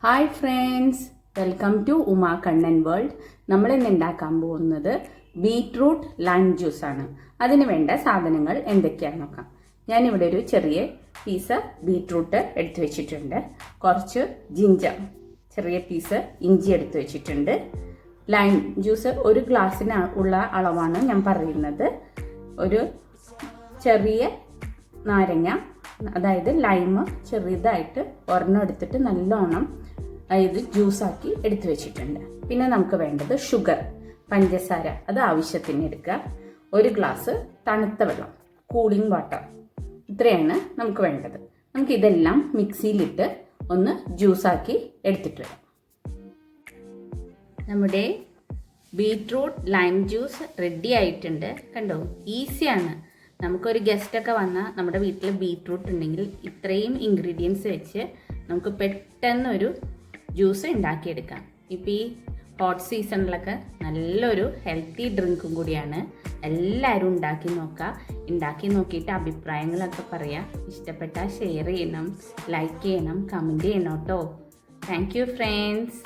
Hi friends, welcome to Uma Kannan world. നമ്മൾ ഇന്ന് ഉണ്ടാക്കാൻ പോകുന്നത് ബീറ്റ്റൂട്ട് ലൈം ജ്യൂസാണ്. അതിന് വേണ്ട സാധനങ്ങൾ എന്തൊക്കെയാണെന്ന് നോക്കാം. ഞാനിവിടെ ഒരു ചെറിയ പീസ് ബീറ്റ്റൂട്ട് എടുത്തു വെച്ചിട്ടുണ്ട്. കുറച്ച് ജിഞ്ചർ, ചെറിയ പീസ് ഇഞ്ചി എടുത്തു വെച്ചിട്ടുണ്ട്. ലൈം ജ്യൂസ് ഒരു ഗ്ലാസ്സിന് ഉള്ള അളവാണ് ഞാൻ പറയുന്നത്. ഒരു ചെറിയ നാരങ്ങ, അതായത് ലൈമ് ചെറുതായിട്ട് ഒരെണ്ണം എടുത്തിട്ട് നല്ലോണം ഇത് ജ്യൂസാക്കി എടുത്തു വെച്ചിട്ടുണ്ട്. പിന്നെ നമുക്ക് വേണ്ടത് ഷുഗർ, പഞ്ചസാര, അത് ആവശ്യത്തിന് എടുക്കുക. ഒരു ഗ്ലാസ് തണുത്ത വെള്ളം, കൂളിംഗ് വാട്ടർ, ഇത്രയാണ് നമുക്ക് വേണ്ടത്. നമുക്ക് ഇതെല്ലാം മിക്സിയിലിട്ട് ഒന്ന് ജ്യൂസാക്കി എടുത്തിട്ട് വരാം. നമ്മുടെ ബീറ്റ്റൂട്ട് ലൈം ജ്യൂസ് റെഡി ആയിട്ടുണ്ട്. കണ്ടോ, ഈസിയാണ്. നമുക്കൊരു ഗസ്റ്റൊക്കെ വന്നാൽ നമ്മുടെ വീട്ടിൽ ബീറ്റ്റൂട്ട് ഉണ്ടെങ്കിൽ ഇത്രയും ഇൻഗ്രീഡിയൻസ് വെച്ച് നമുക്ക് പെട്ടെന്നൊരു ജ്യൂസ് ഉണ്ടാക്കിയെടുക്കാം. ഇപ്പോൾ ഈ ഹോട്ട് സീസണിലൊക്കെ നല്ലൊരു ഹെൽത്തി ഡ്രിങ്കും കൂടിയാണ്. എല്ലാവരും ഉണ്ടാക്കി നോക്കിയിട്ട് അഭിപ്രായങ്ങളൊക്കെ പറയാം. ഇഷ്ടപ്പെട്ടാൽ ഷെയർ ചെയ്യണം, ലൈക്ക് ചെയ്യണം, കമൻറ്റ് ചെയ്യണം കേട്ടോ. Thank you friends.